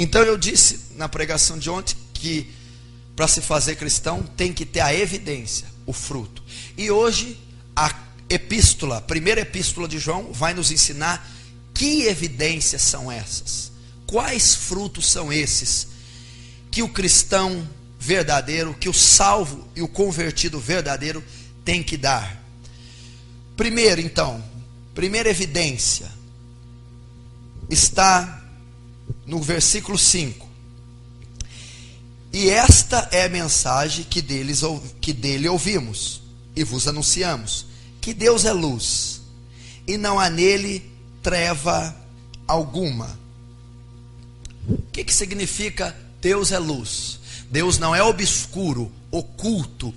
Então eu disse na pregação de ontem que para se fazer cristão tem que ter a evidência, o fruto. E hoje a epístola, a primeira epístola de João vai nos ensinar que evidências são essas. Quais frutos são esses que o cristão verdadeiro, que o salvo e o convertido verdadeiro tem que dar? Primeiro, então, primeira evidência está no versículo 5. E esta é a mensagem que dele ouvimos e vos anunciamos, que Deus é luz e não há nele treva alguma. O que significa Deus é luz? Deus não é obscuro, oculto,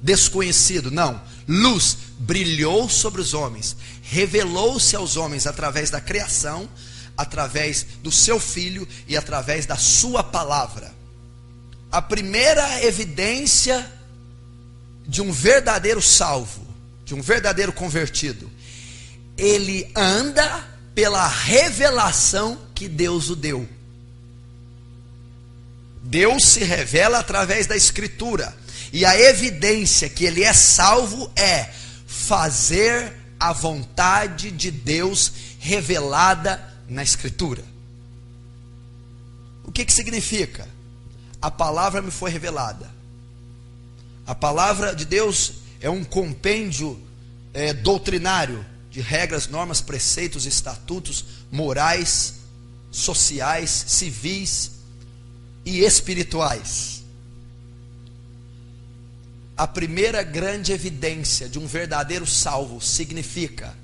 desconhecido, não. Luz brilhou sobre os homens, revelou-se aos homens através da criação, através do seu Filho e através da sua palavra. A primeira evidência de um verdadeiro salvo, de um verdadeiro convertido, ele anda pela revelação que Deus o deu. Deus se revela através da Escritura, e a evidência que ele é salvo é fazer a vontade de Deus revelada na Escritura. O que significa? A palavra me foi revelada. A palavra de Deus é um compêndio doutrinário de regras, normas, preceitos, estatutos, morais, sociais, civis e espirituais. A primeira grande evidência de um verdadeiro salvo significa: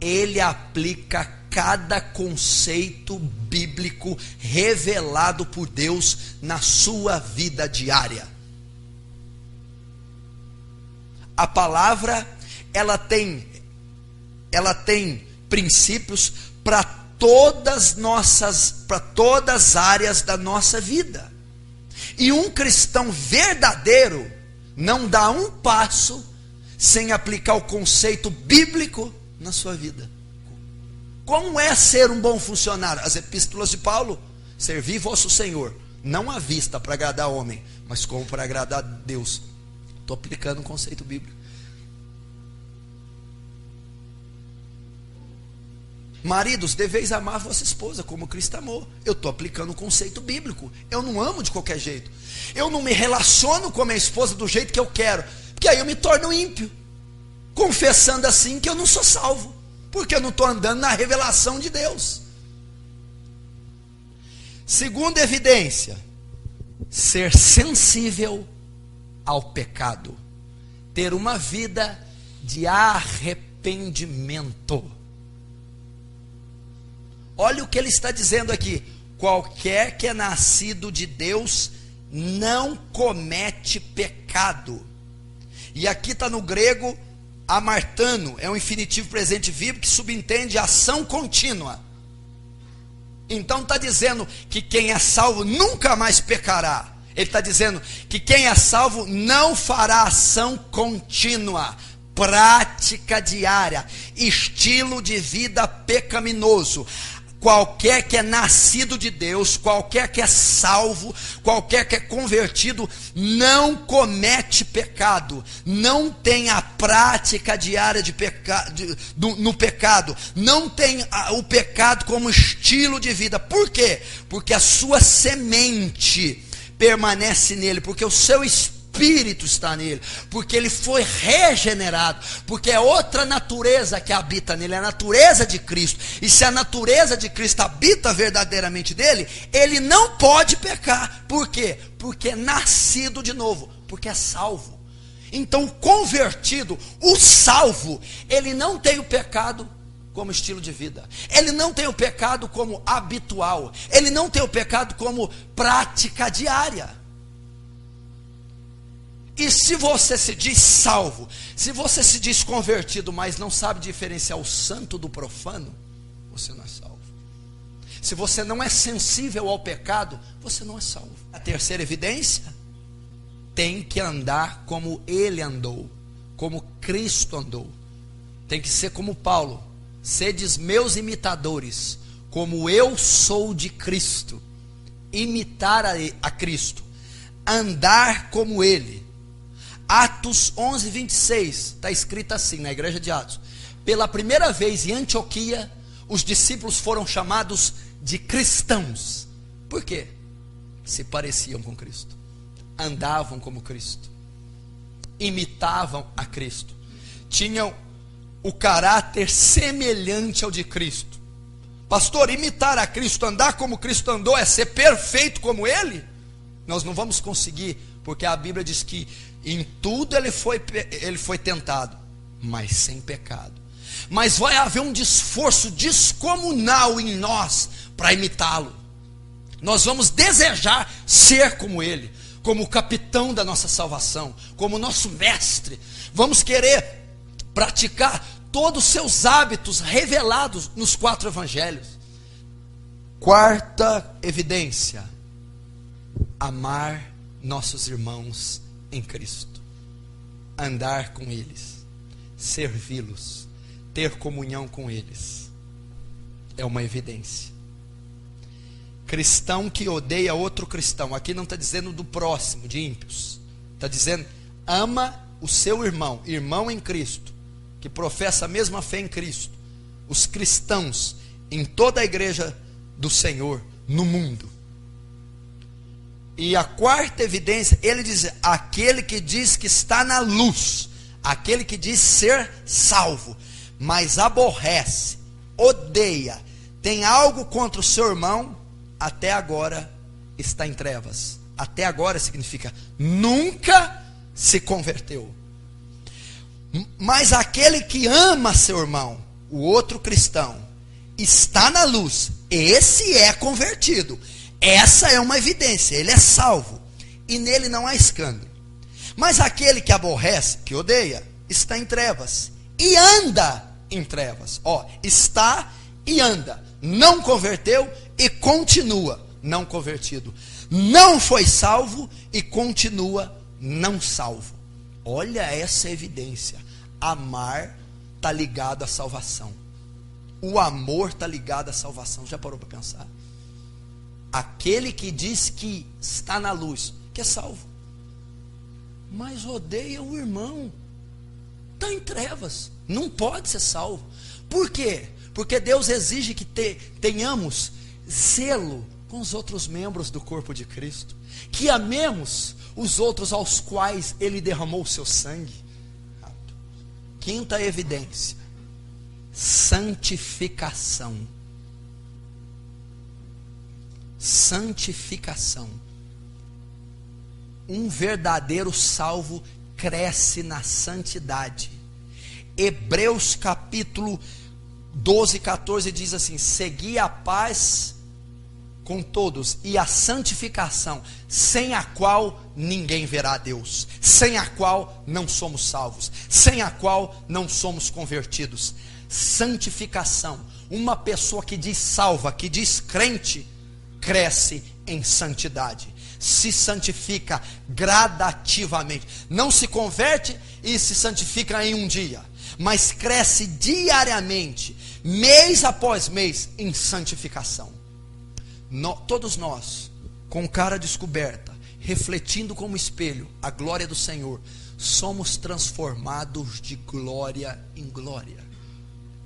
ele aplica cada conceito bíblico revelado por Deus na sua vida diária. A palavra, ela tem princípios para todas as áreas da nossa vida. E um cristão verdadeiro não dá um passo sem aplicar o conceito bíblico na sua vida. Como é ser um bom funcionário? As epístolas de Paulo: servi vosso Senhor, não à vista para agradar o homem, mas como para agradar a Deus. Estou aplicando um conceito bíblico. Maridos, deveis amar vossa esposa como Cristo amou. Eu estou aplicando um conceito bíblico. Eu não amo de qualquer jeito. Eu não me relaciono com a minha esposa do jeito que eu quero, porque aí eu me torno ímpio, confessando assim que eu não sou salvo, porque eu não estou andando na revelação de Deus. Segunda evidência: ser sensível ao pecado, ter uma vida de arrependimento. Olha o que ele está dizendo aqui: qualquer que é nascido de Deus não comete pecado. E aqui está no grego amartano, é um infinitivo presente vivo que subentende ação contínua. Então está dizendo que quem é salvo nunca mais pecará. Ele está dizendo que quem é salvo não fará ação contínua, prática diária, estilo de vida pecaminoso. Qualquer que é nascido de Deus, qualquer que é salvo, qualquer que é convertido, não comete pecado, não tem a prática diária de no pecado, não tem o pecado como estilo de vida. Por quê? Porque a sua semente permanece nele, porque o seu espírito está nele, porque ele foi regenerado, porque é outra natureza que habita nele, é a natureza de Cristo. E se a natureza de Cristo habita verdadeiramente nele, ele não pode pecar. Por quê? Porque é nascido de novo, porque é salvo. Então o convertido, o salvo, ele não tem o pecado como estilo de vida, ele não tem o pecado como habitual, ele não tem o pecado como prática diária. E se você se diz salvo, se você se diz convertido, mas não sabe diferenciar o santo do profano, você não é salvo. Se você não é sensível ao pecado, você não é salvo. A terceira evidência: tem que andar como ele andou, como Cristo andou. Tem que ser como Paulo: sedes meus imitadores, como eu sou de Cristo. imitar a Cristo, andar como Ele. Atos 11, 26, está escrito assim, na igreja de Atos: pela primeira vez em Antioquia, os discípulos foram chamados de cristãos. Por quê? Se pareciam com Cristo, andavam como Cristo, imitavam a Cristo, tinham o caráter semelhante ao de Cristo. Pastor, imitar a Cristo, andar como Cristo andou, é ser perfeito como Ele? Nós não vamos conseguir, porque a Bíblia diz que em tudo ele foi tentado, mas sem pecado. Mas vai haver um esforço descomunal em nós para imitá-lo. Nós vamos desejar ser como Ele, como o capitão da nossa salvação, como nosso mestre. Vamos querer praticar todos os seus hábitos revelados nos 4 evangelhos. Quarta evidência: amar nossos irmãos em Cristo, andar com eles, servi-los, ter comunhão com eles, é uma evidência. Cristão que odeia outro cristão, aqui não está dizendo do próximo, de ímpios, está dizendo ama o seu irmão, irmão em Cristo, que professa a mesma fé em Cristo, os cristãos em toda a igreja do Senhor no mundo. E a quarta evidência, ele diz: aquele que diz que está na luz, aquele que diz ser salvo, mas aborrece, odeia, tem algo contra o seu irmão, até agora está em trevas. Até agora significa nunca se converteu. Mas aquele que ama seu irmão, o outro cristão, está na luz, esse é convertido. Essa é uma evidência, ele é salvo, e nele não há escândalo. Mas aquele que aborrece, que odeia, está em trevas, e anda em trevas. Está e anda, não converteu e continua não convertido. Não foi salvo e continua não salvo. Olha essa evidência. Amar está ligado à salvação. O amor está ligado à salvação. Já parou para pensar? Aquele que diz que está na luz, que é salvo, mas odeia o irmão, está em trevas, não pode ser salvo. Por quê? Porque Deus exige que tenhamos zelo com os outros membros do corpo de Cristo, que amemos os outros aos quais Ele derramou o seu sangue. Quinta evidência: santificação. Santificação. Um verdadeiro salvo cresce na santidade. Hebreus capítulo 12, 14 diz assim: segui a paz com todos e a santificação, sem a qual ninguém verá a Deus, sem a qual não somos salvos, sem a qual não somos convertidos. Santificação. Uma pessoa que diz salva, que diz crente, cresce em santidade, se santifica gradativamente, não se converte e se santifica em um dia, mas cresce diariamente, mês após mês, em santificação. Todos nós, com cara descoberta, refletindo como espelho a glória do Senhor, somos transformados de glória em glória.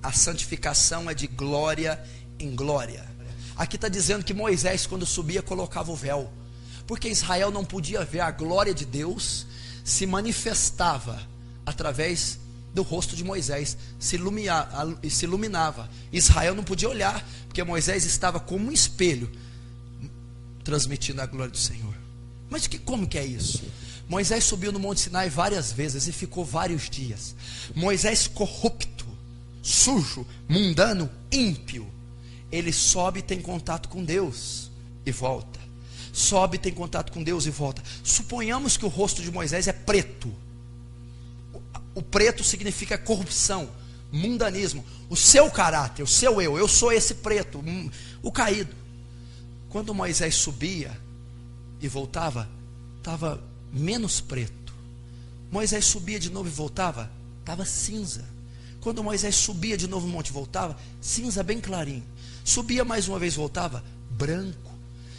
A santificação é de glória em glória. Aqui está dizendo que Moisés, quando subia, colocava o véu, porque Israel não podia ver a glória de Deus, se manifestava através do rosto de Moisés, se iluminava. Israel não podia olhar, porque Moisés estava como um espelho, transmitindo a glória do Senhor. Mas como que é isso? Moisés subiu no Monte Sinai várias vezes e ficou vários dias. Moisés corrupto, sujo, mundano, ímpio, ele sobe e tem contato com Deus e volta. Sobe e tem contato com Deus e volta. Suponhamos que o rosto de Moisés é preto. O preto significa corrupção, mundanismo. O seu caráter, o seu eu sou esse preto, o caído. Quando Moisés subia e voltava, estava menos preto. Moisés subia de novo e voltava, estava cinza. Quando Moisés subia de novo no monte e voltava, cinza bem clarinho. Subia mais uma vez, voltava, branco.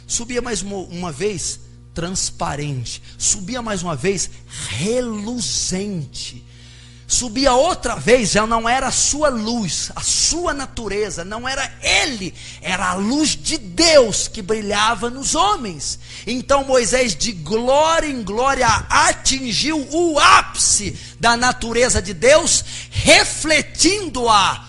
Subia mais uma vez transparente, subia mais uma vez reluzente, subia outra vez, já não era a sua luz, a sua natureza, não era ele, era a luz de Deus que brilhava nos homens. Então Moisés, de glória em glória, atingiu o ápice da natureza de Deus, refletindo-a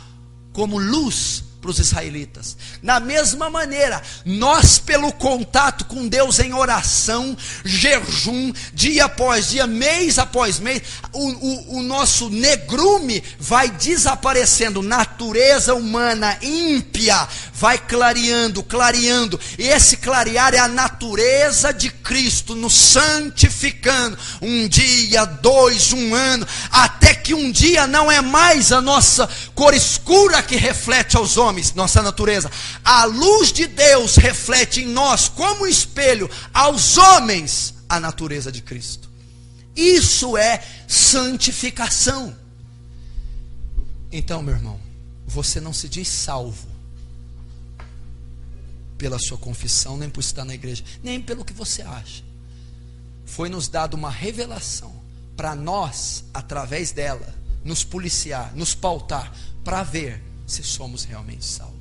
como luz para os israelitas. Da mesma maneira, nós, pelo contato com Deus em oração, jejum, dia após dia, mês após mês, o nosso negrume vai desaparecendo, natureza humana ímpia vai clareando, e esse clarear é a natureza de Cristo nos santificando, um dia, 2, 1 ano, até que um dia não é mais a nossa cor escura que reflete aos homens, nossa natureza, a luz de Deus reflete em nós, como um espelho, aos homens, a natureza de Cristo. Isso é santificação. Então, meu irmão, você não se diz salvo pela sua confissão, nem por estar na igreja, nem pelo que você acha. Foi nos dado uma revelação para nós, através dela, nos policiar, nos pautar, para ver se somos realmente salvos.